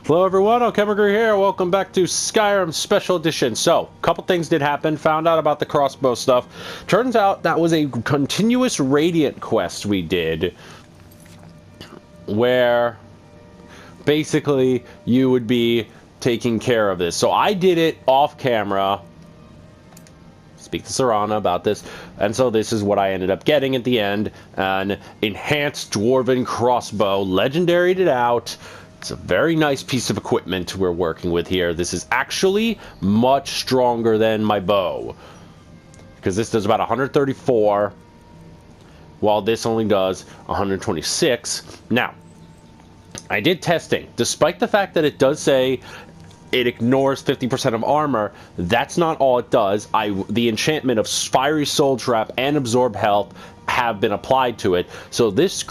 Hello everyone, Alchemical here. Welcome back to Skyrim Special Edition. So, a couple things did happen. Found out about the crossbow stuff. Turns out that was a continuous Radiant quest we did, where basically you would be taking care of this. So I did it off camera. Speak to Serana about this, and so this is what I ended up getting at the end: an enhanced dwarven crossbow, legendaried it out. It's a very nice piece of equipment we're working with here. This is actually much stronger than my bow, because this does about 134, while this only does 126. Now, I did testing. Despite the fact that it does say it ignores 50% of armor, that's not all it does. The enchantment of Fiery Soul Trap and Absorb Health have been applied to it. So this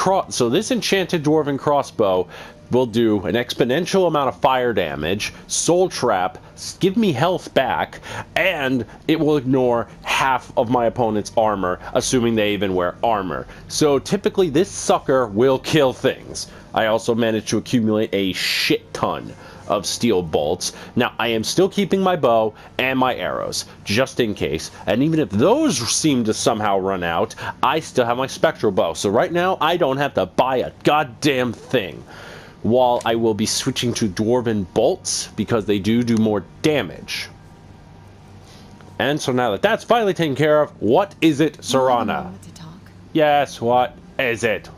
enchanted dwarven crossbow will do an exponential amount of fire damage, Soul Trap, give me health back, and it will ignore half of my opponent's armor, assuming they even wear armor. So typically this sucker will kill things. I also managed to accumulate a shit ton of steel bolts. Now, I am still keeping my bow and my arrows, just in case. And even if those seem to somehow run out, I still have my spectral bow. So right now, I don't have to buy a goddamn thing. While I will be switching to dwarven bolts, because they do more damage. And so now that that's finally taken care of, what is it, Serana? To talk. Yes, what is it?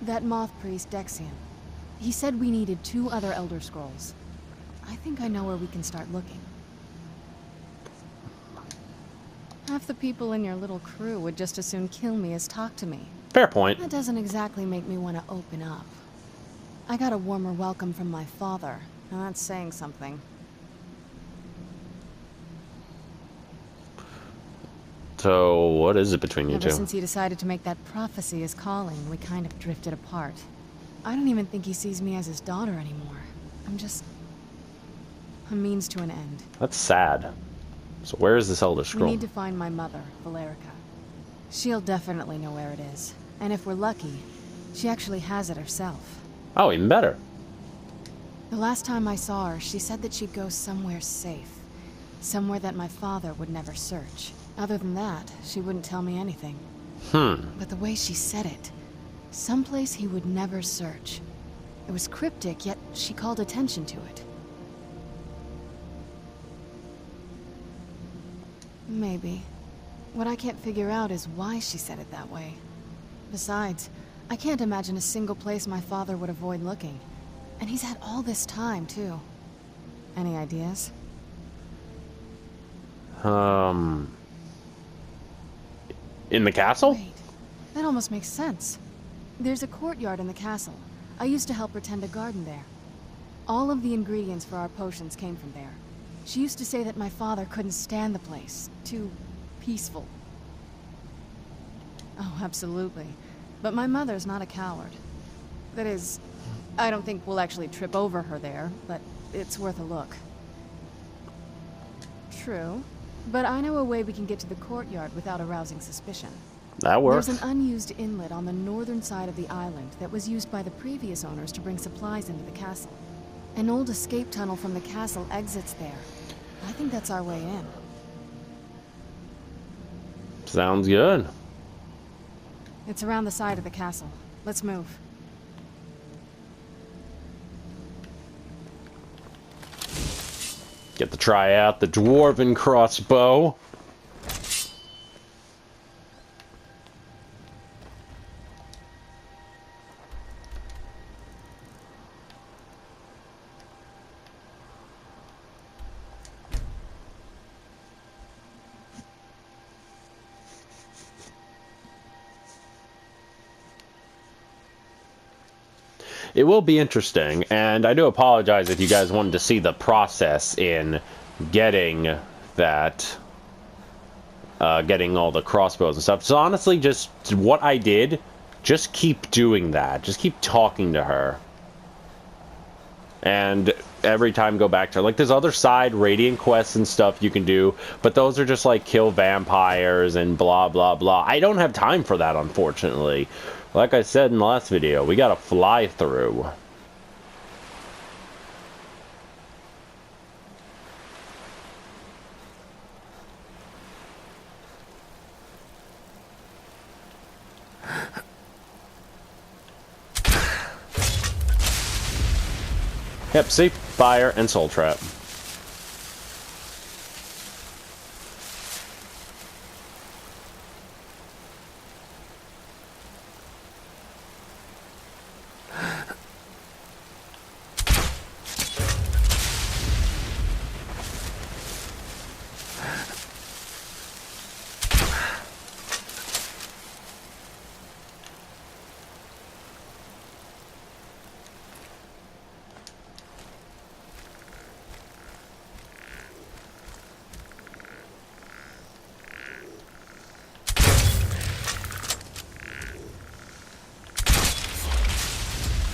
That moth priest, Dexian. He said we needed 2 other Elder Scrolls. I think I know where we can start looking. Half the people in your little crew would just as soon kill me as talk to me. Fair point. That doesn't exactly make me want to open up. I got a warmer welcome from my father, and that's saying something. So, what is it between you two? Ever since he decided to make that prophecy his calling, we kind of drifted apart. I don't even think he sees me as his daughter anymore. I'm just a means to an end. That's sad. So where is this Elder Scroll? We need to find my mother, Valerica. She'll definitely know where it is. And if we're lucky, she actually has it herself. Oh, even better. The last time I saw her, she said that she'd go somewhere safe. Somewhere that my father would never search. Other than that, she wouldn't tell me anything. But the way she said it, someplace he would never search. It was cryptic, yet she called attention to it. Maybe. What I can't figure out is why she said it that way. Besides, I can't imagine a single place my father would avoid looking. And he's had all this time, too. Any ideas? In the castle? Wait, that almost makes sense. There's a courtyard in the castle. I used to help her tend a garden there. All of the ingredients for our potions came from there. She used to say that my father couldn't stand the place. Too peaceful. Oh, absolutely. But my mother's not a coward. That is, I don't think we'll actually trip over her there, but it's worth a look. True. But I know a way we can get to the courtyard without arousing suspicion. That works. There's an unused inlet on the northern side of the island that was used by the previous owners to bring supplies into the castle. An old escape tunnel from the castle exits there. I think that's our way in. Sounds good. It's around the side of the castle. Let's move. Get to try out the dwarven crossbow. It will be interesting, and I do apologize if you guys wanted to see the process in getting that, getting all the crossbows and stuff. So honestly, just what I did, just keep doing that. Just keep talking to her. And every time go back to her. Like, there's other side Radiant quests and stuff you can do, but those are just like kill vampires and blah, blah, blah. I don't have time for that, unfortunately. Like I said in the last video, we gotta fly through. Yep, see? Fire and soul trap.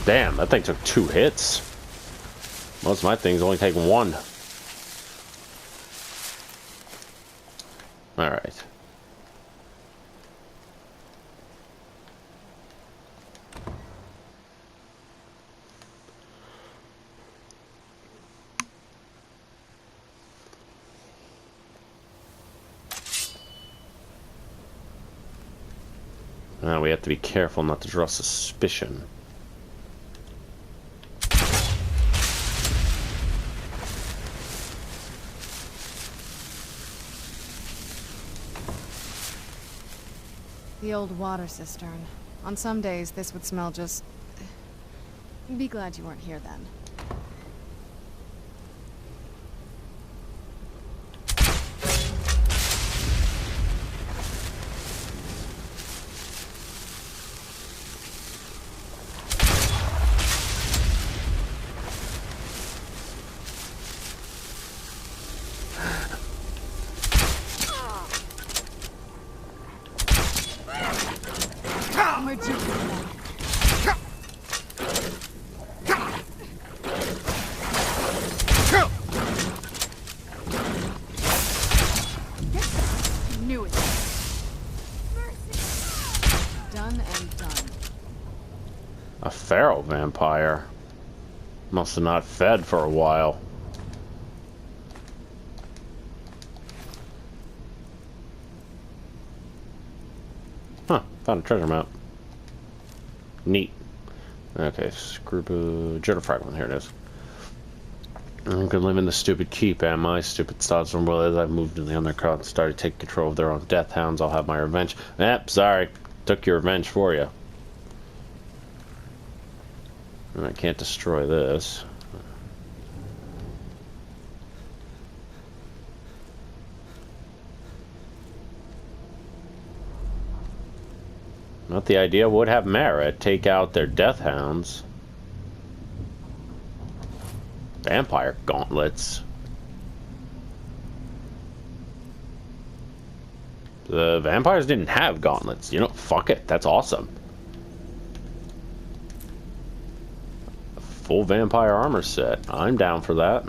Damn, that thing took 2 hits. Most of my things only take 1. Alright. Now we have to be careful not to draw suspicion. The old water cistern. On some days, this would smell just... Be glad you weren't here then. Where'd you come from? Knew it. Done and done. A feral vampire. Must have not fed for a while. Huh, found a treasure map. Neat. Okay, screw Journal fragment, here it is. I'm gonna live in the stupid keep, am I? Stupid thoughts from well as I've moved to the undercroft and started taking control of their own death hounds. I'll have my revenge. Yep, sorry. Took your revenge for you. And I can't destroy this. Not the idea would have merit. Take out their death hounds. Vampire gauntlets. The vampires didn't have gauntlets. You know, fuck it. That's awesome. A full vampire armor set. I'm down for that.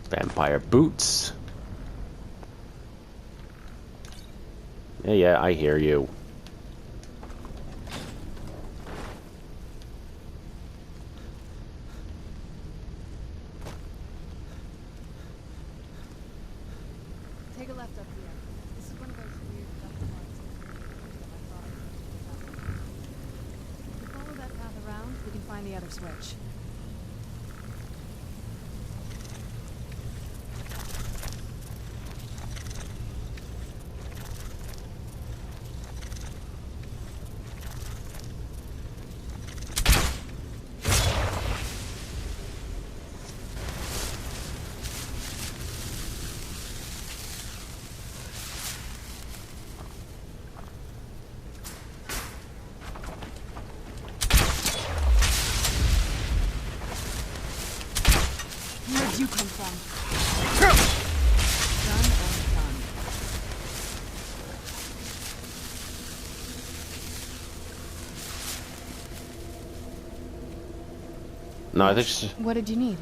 Vampire boots. Yeah, I hear you. Take a left up here. This is one of those weird double marks that my father. If we follow that path around, we can find the other switch. Where'd you come from? Done and done. No, I think she's... What did you need?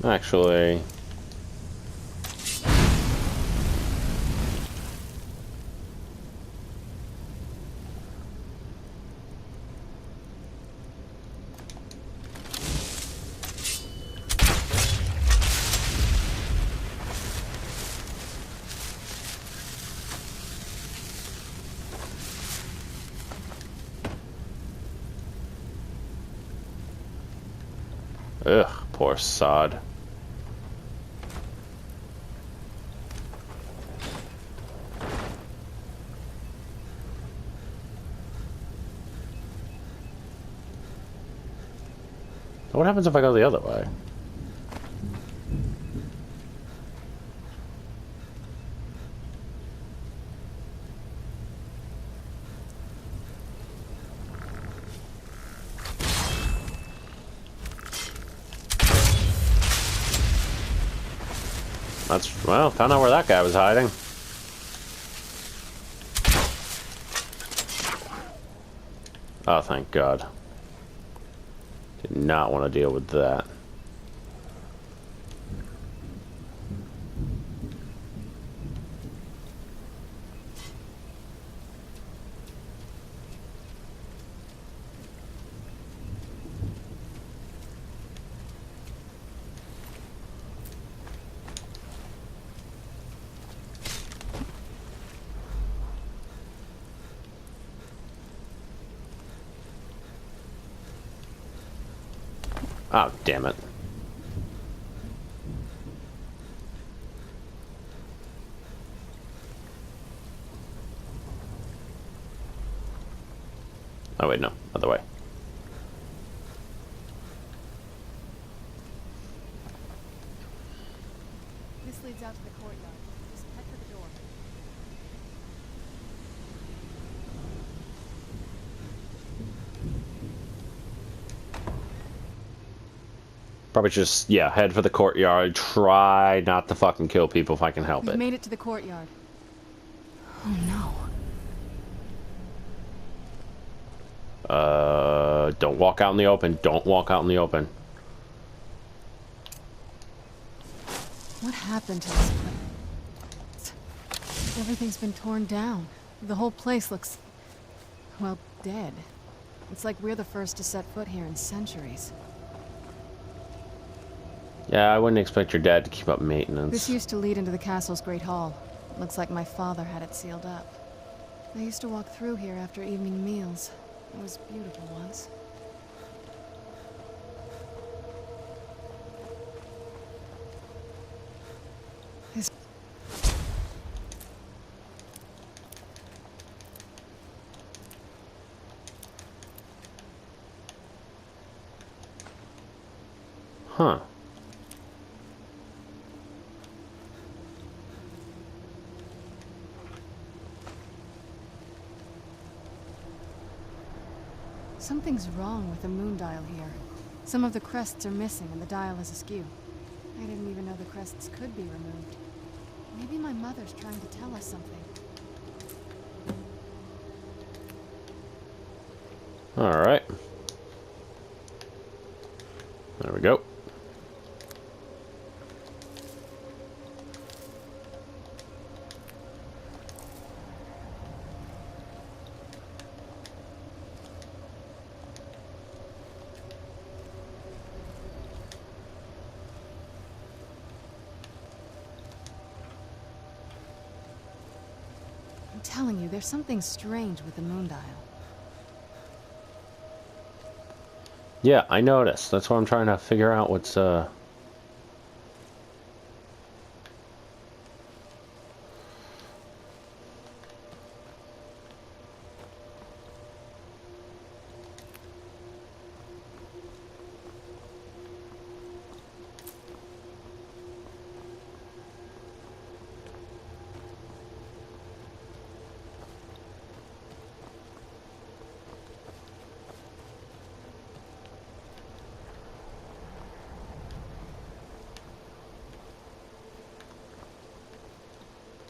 Actually, Ugh, poor sod. What happens if I go the other way? That's, well, found out where that guy was hiding. Oh, thank God. Did not want to deal with that. Oh, damn it. Oh, wait, no. Other way. This leads out to the courtyard. Just head for the door. Probably just, yeah, head for the courtyard. Try not to fucking kill people if I can help We've it. made it to the courtyard. Oh no. Don't walk out in the open. Don't walk out in the open. What happened to this place? Everything's been torn down. The whole place looks, well, dead. It's like we're the first to set foot here in centuries. Yeah, I wouldn't expect your dad to keep up maintenance. This used to lead into the castle's great hall. Looks like my father had it sealed up. I used to walk through here after evening meals. It was beautiful once. Huh. Something's wrong with the moon dial here. Some of the crests are missing and the dial is askew. I didn't even know the crests could be removed. Maybe my mother's trying to tell us something. Alright. There we go. I'm telling you, there's something strange with the moon dial. Yeah, I noticed. That's why I'm trying to figure out what's,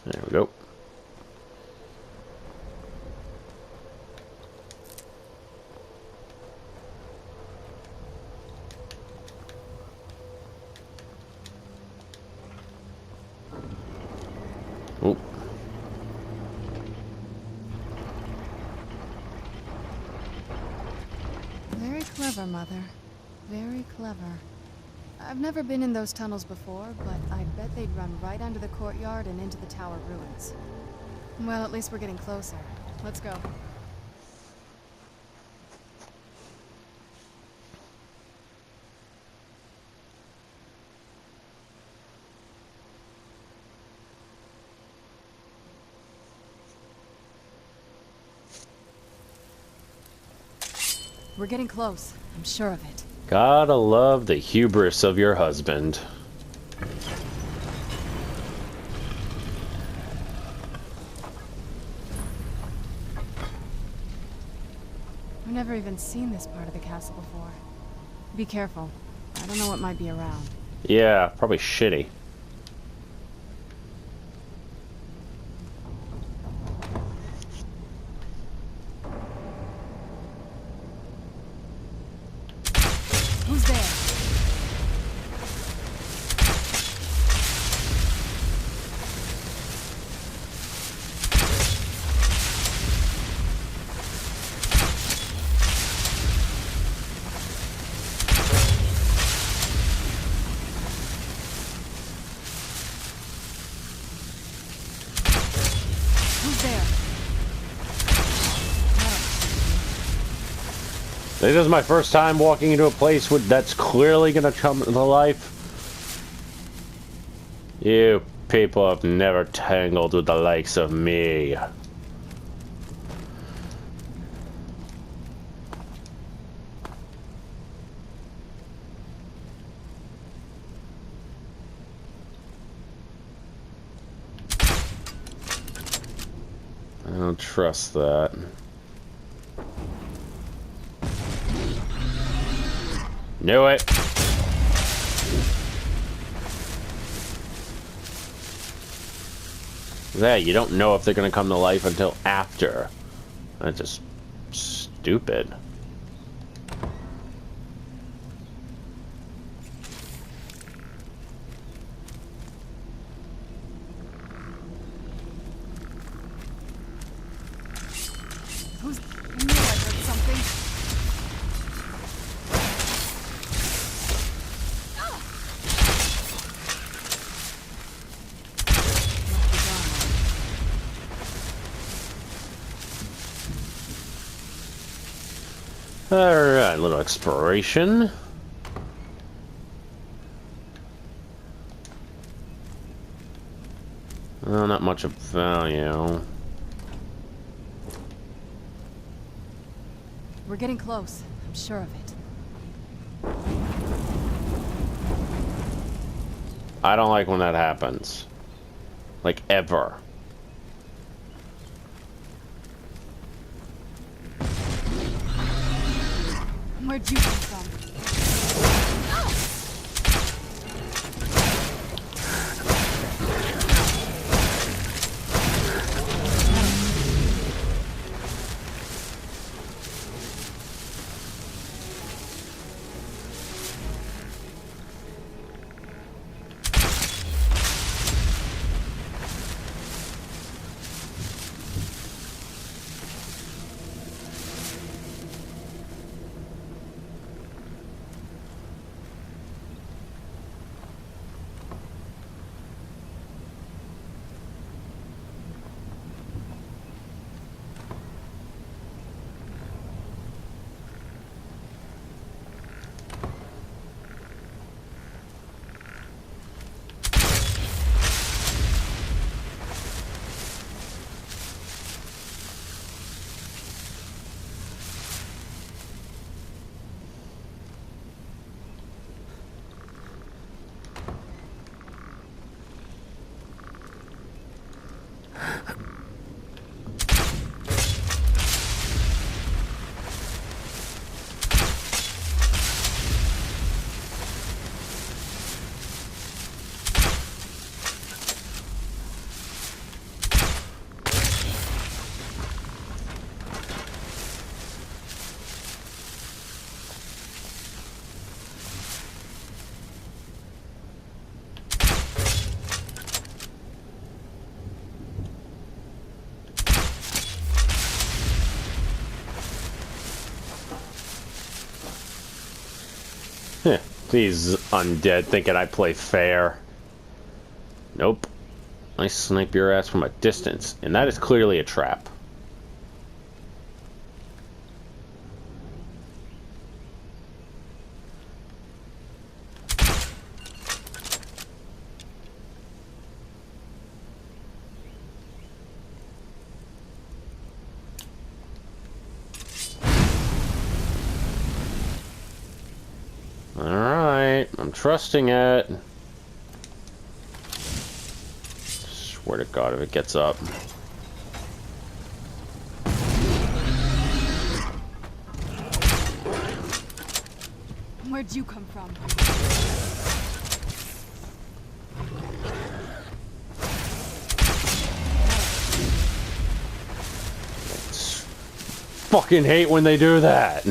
There we go. Oh. Very clever, Mother. Very clever. I've never been in those tunnels before, but I bet they'd run right under the courtyard and into the tower ruins. Well, at least we're getting closer. Let's go. We're getting close. I'm sure of it. Gotta love the hubris of your husband. I've never even seen this part of the castle before. Be careful. I don't know what might be around. Yeah, probably shitty. Who's there? Who's there? This is my first time walking into a place that's clearly gonna come to life. You people have never tangled with the likes of me. I don't trust that. Knew it. Yeah, you don't know if they're gonna come to life until after. That's just stupid. Who's... I knew I heard something. Alright, little exploration. Well, not much of value. We're getting close. I'm sure of it. I don't like when that happens. Like, ever. Where'd you come from? These undead thinking I play fair. Nope. I snipe your ass from a distance, and that is clearly a trap. trusting it. Swear to God, if it gets up. Where'd you come from? Fucking hate when they do that.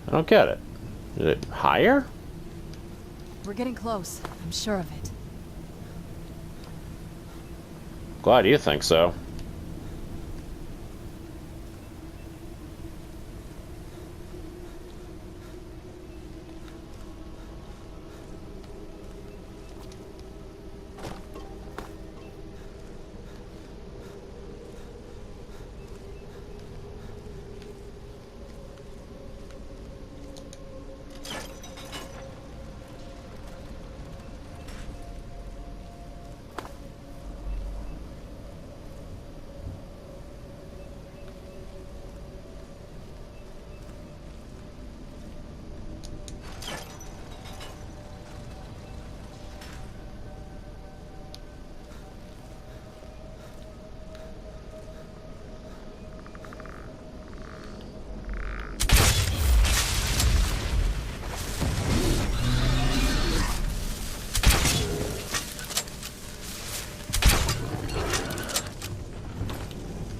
I don't get it. Is it higher? We're getting close. I'm sure of it. Glad you think so.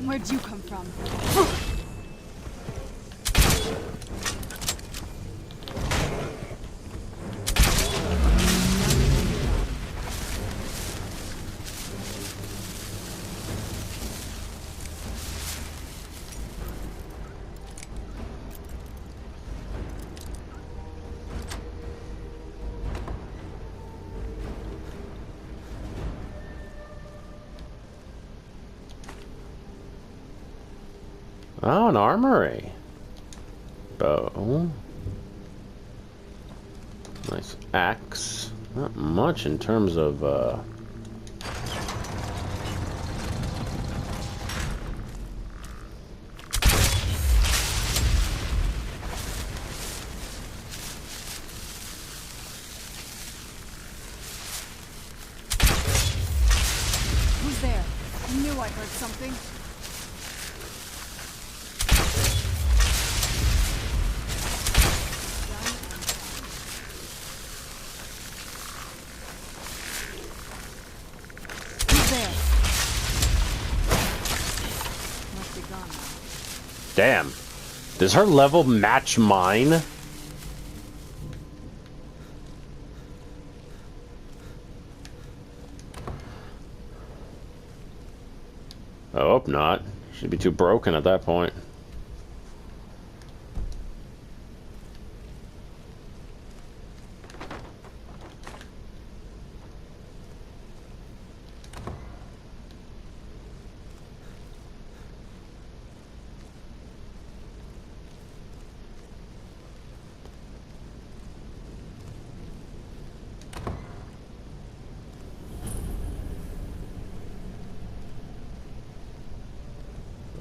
Where'd you come from? Oh, an armory. Bow. Nice axe. Not much in terms of, Who's there? I knew I heard something. damn. Does her level match mine? I hope not. She'd be too broken at that point.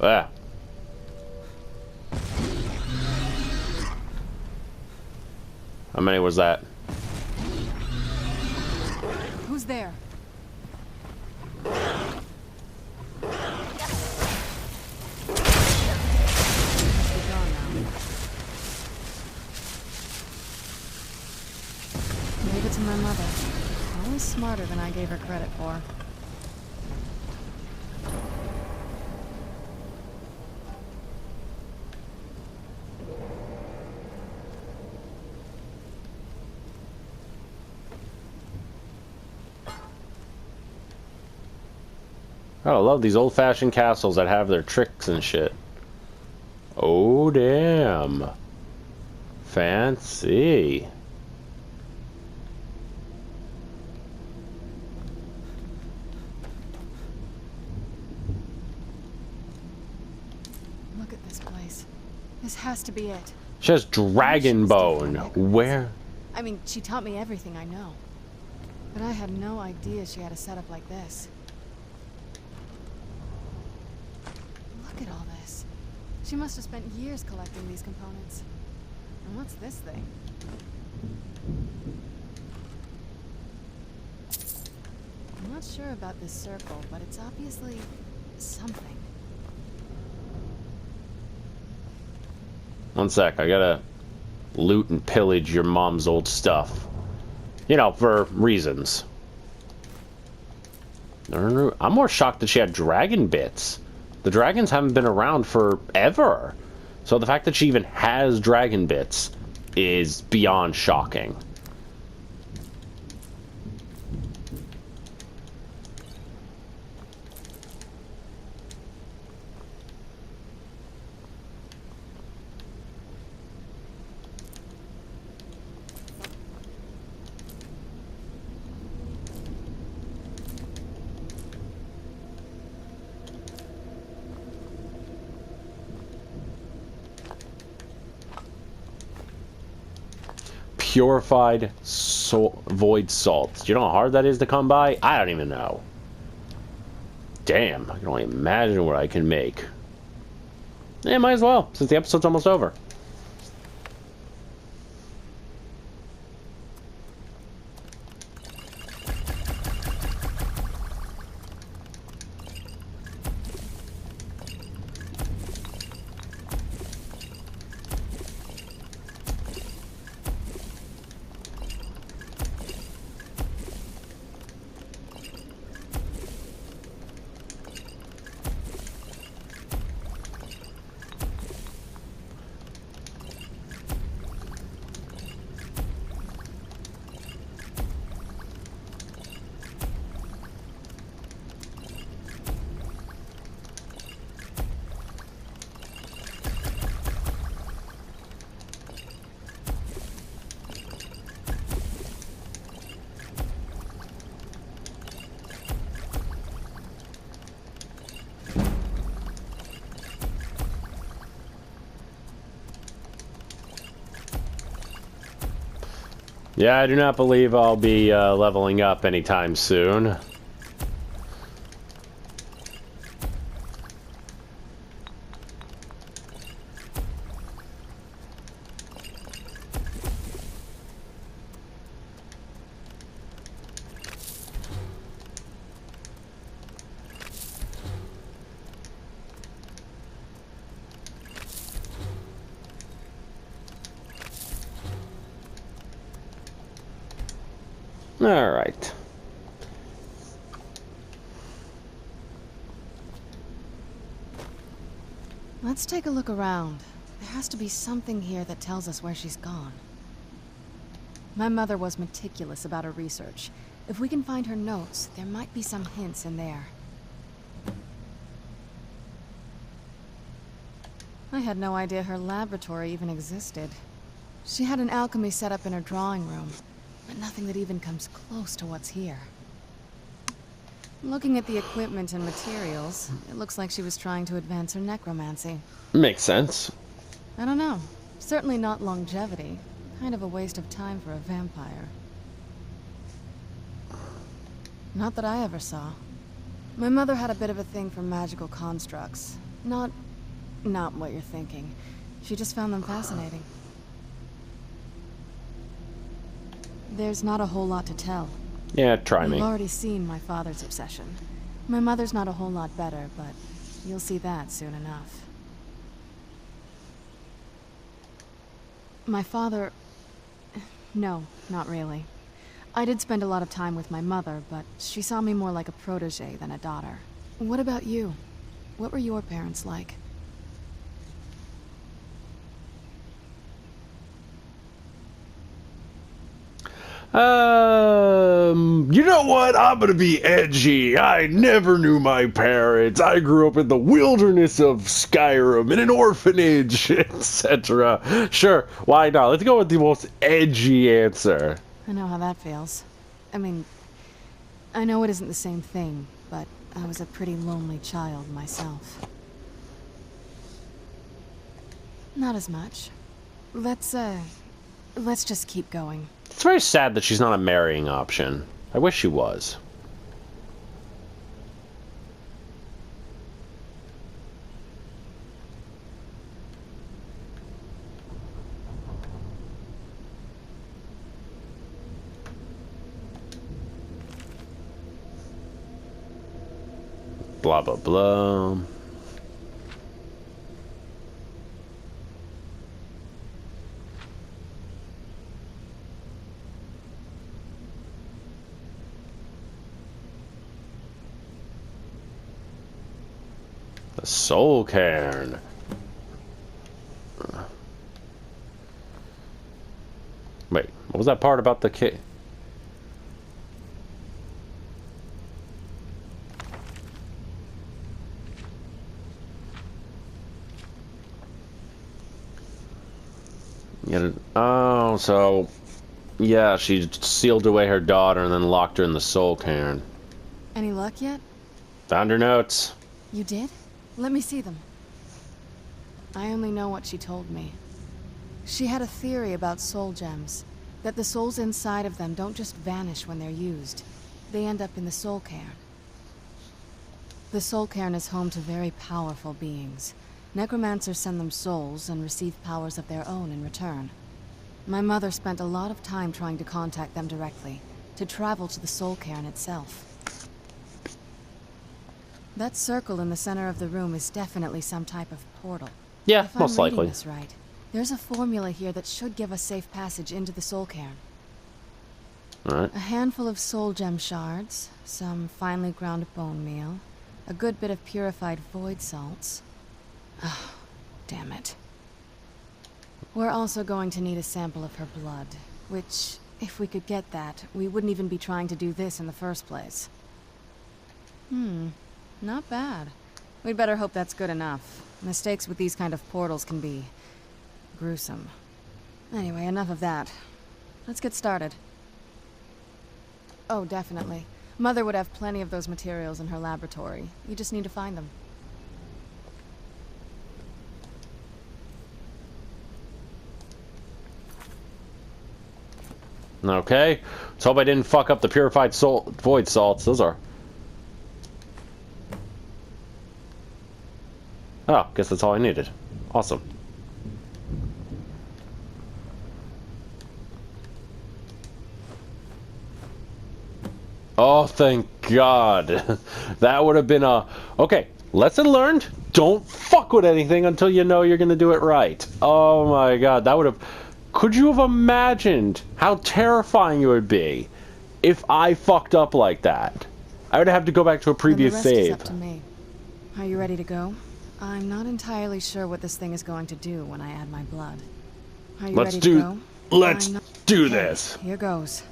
Ah. How many was that? Who's there? Leave it to my mother. Always smart smarter than I gave her credit for. Oh, I love these old-fashioned castles that have their tricks and shit. Oh, damn. Fancy. Look at this place. This has to be it. She has dragon bone. Where? I mean, she taught me everything I know. But I had no idea she had a setup like this. Look at all this. She must have spent years collecting these components. And what's this thing? I'm not sure about this circle, but it's obviously something. One sec, I gotta loot and pillage your mom's old stuff. You know, for reasons. I'm more shocked that she had dragon bits. The dragons haven't been around forever. So the fact that she even has dragon bits is beyond shocking. Purified void salt. Do you know how hard that is to come by? I don't even know. Damn, I can only imagine what I can make. Yeah, might as well, since the episode's almost over. Yeah, I do not believe I'll be leveling up anytime soon. All right. Let's take a look around. There has to be something here that tells us where she's gone. My mother was meticulous about her research. If we can find her notes, there might be some hints in there. I had no idea her laboratory even existed. She had an alchemy set up in her drawing room, but nothing that even comes close to what's here. Looking at the equipment and materials, it looks like she was trying to advance her necromancy. Makes sense. I don't know. Certainly not longevity. Kind of a waste of time for a vampire. Not that I ever saw. My mother had a bit of a thing for magical constructs. Not what you're thinking. She just found them fascinating. There's not a whole lot to tell. Yeah, try me. You've already seen my father's obsession. My mother's not a whole lot better, but you'll see that soon enough. My father... No, not really. I did spend a lot of time with my mother, but she saw me more like a protege than a daughter. What about you? What were your parents like? You know what? I'm gonna be edgy. I never knew my parents. I grew up in the wilderness of Skyrim, in an orphanage, etc. Sure, why not? Let's go with the most edgy answer. I know how that feels. I mean, I know it isn't the same thing, but I was a pretty lonely child myself. Not as much. Let's just keep going. It's very sad that she's not a marrying option. I wish she was. Blah, blah, blah. The Soul Cairn. Wait, what was that part about the kid? Oh, so yeah, she sealed away her daughter and then locked her in the Soul Cairn. Any luck yet? Found her notes. You did? Let me see them. I only know what she told me. She had a theory about soul gems, that the souls inside of them don't just vanish when they're used. They end up in the Soul Cairn. The Soul Cairn is home to very powerful beings. Necromancers send them souls and receive powers of their own in return. My mother spent a lot of time trying to contact them directly, to travel to the Soul Cairn itself. That circle in the center of the room is definitely some type of portal. Yeah, if most I'm reading likely. this right, there's a formula here that should give us safe passage into the Soul Cairn. Alright. A handful of soul gem shards, some finely ground bone meal, a good bit of purified void salts. Oh, damn it. We're also going to need a sample of her blood, which, if we could get that, we wouldn't even be trying to do this in the first place. Not bad. We'd better hope that's good enough. Mistakes with these kind of portals can be gruesome. Anyway, enough of that. Let's get started. Oh, definitely. Mother would have plenty of those materials in her laboratory. You just need to find them. Okay. Let's hope I didn't fuck up the purified void salts. Those are... Oh, guess that's all I needed. Awesome. Oh, thank God. That would have been a... Okay, lesson learned. Don't fuck with anything until you know you're going to do it right. Oh my God, that would have... Could you have imagined how terrifying it would be if I fucked up like that? I would have to go back to a previous Then the rest save. is up to me. Are you ready to go? I'm not entirely sure what this thing is going to do when I add my blood. Are you ready to go? Let's do Okay, this. Here goes.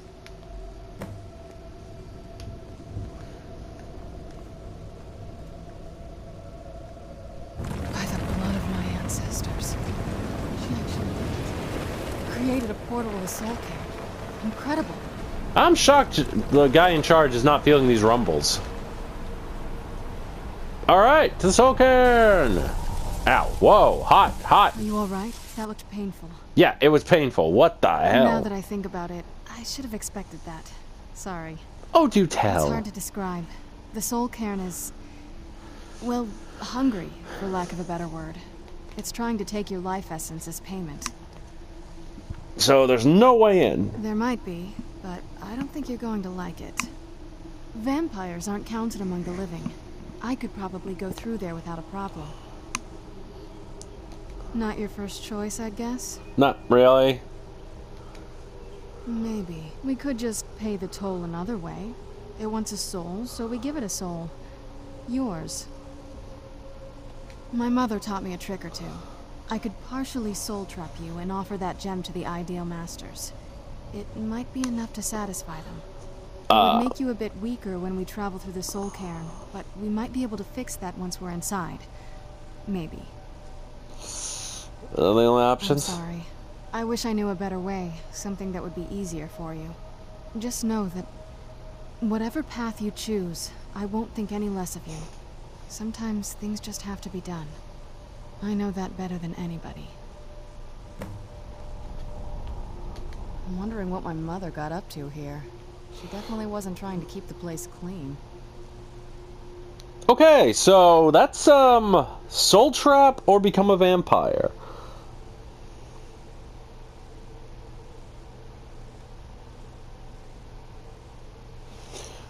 By the blood of my ancestors. She actually created a portal to the Soul Cairn. Incredible. I'm shocked the guy in charge is not feeling these rumbles. Alright, to the Soul Cairn! Ow, whoa, hot, hot. Are you alright? That looked painful. Yeah, it was painful. What the hell? Now that I think about it, I should have expected that. Sorry. Oh, do It's tell. hard to describe. The Soul Cairn is... well, hungry, for lack of a better word. It's trying to take your life essence as payment. So there's no way in. There might be, but I don't think you're going to like it. Vampires aren't counted among the living. I could probably go through there without a problem. Not your first choice, I guess? Not really. Maybe. We could just pay the toll another way. It wants a soul, so we give it a soul. Yours. My mother taught me a trick or two. I could partially soul trap you and offer that gem to the ideal masters. It might be enough to satisfy them. It would make you a bit weaker when we travel through the soul cairn, but we might be able to fix that once we're inside. Maybe. Are the only options? I'm sorry. I wish I knew a better way, something that would be easier for you. Just know that whatever path you choose, I won't think any less of you. Sometimes things just have to be done. I know that better than anybody. I'm wondering what my mother got up to here. She definitely wasn't trying to keep the place clean. Okay, so that's soul trap or become a vampire.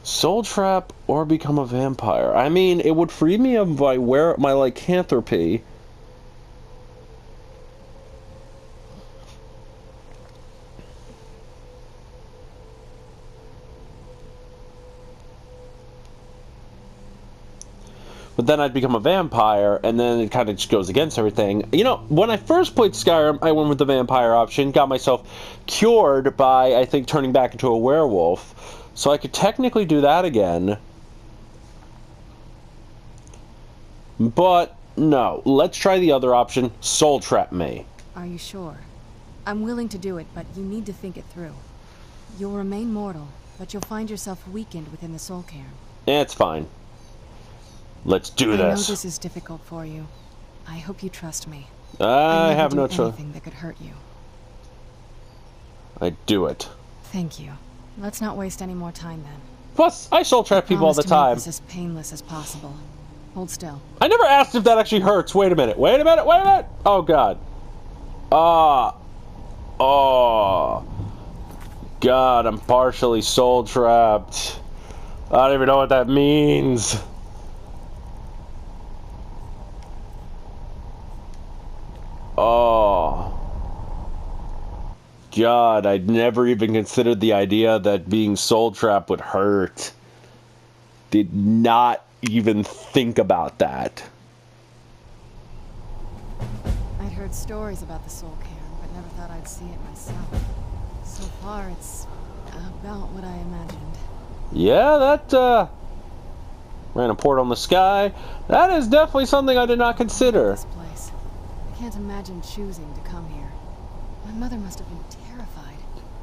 Soul trap or become a vampire. I mean, it would free me of my lycanthropy. But then I'd become a vampire, and then it kind of just goes against everything. You know, when I first played Skyrim, I went with the vampire option, got myself cured by, I think, turning back into a werewolf. So I could technically do that again. But, no. Let's try the other option, soul trap me. Are you sure? I'm willing to do it, but you need to think it through. You'll remain mortal, but you'll find yourself weakened within the soul cairn. It's fine. Let's do this. I know this is difficult for you. I hope you trust me. I have no choice. Anything that could hurt you. I do it. Thank you. Let's not waste any more time then. Plus, I soul trap people all the time. Make this as painless as possible. Hold still. I never asked if that actually hurts. Wait a minute. Wait a minute. Wait a minute. Oh, God. Oh. God, I'm partially soul trapped. I don't even know what that means. Oh. God, I'd never even considered the idea that being soul trapped would hurt. Did not even think about that. I'd heard stories about the soul cairn, but never thought I'd see it myself. So far, it's about what I imagined. Yeah, that, random portal in the sky. That is definitely something I did not consider. This place. I can't imagine choosing to come here. My mother must have been terrified.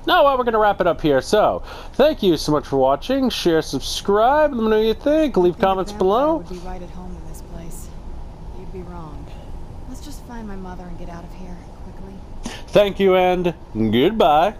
No, well, we're going to wrap it up here. So, thank you so much for watching. Share, subscribe. Let me know what you think. Leave comments below. Would be right at home in this place. You'd be wrong. Let's just find my mother and get out of here quickly. Thank you and goodbye.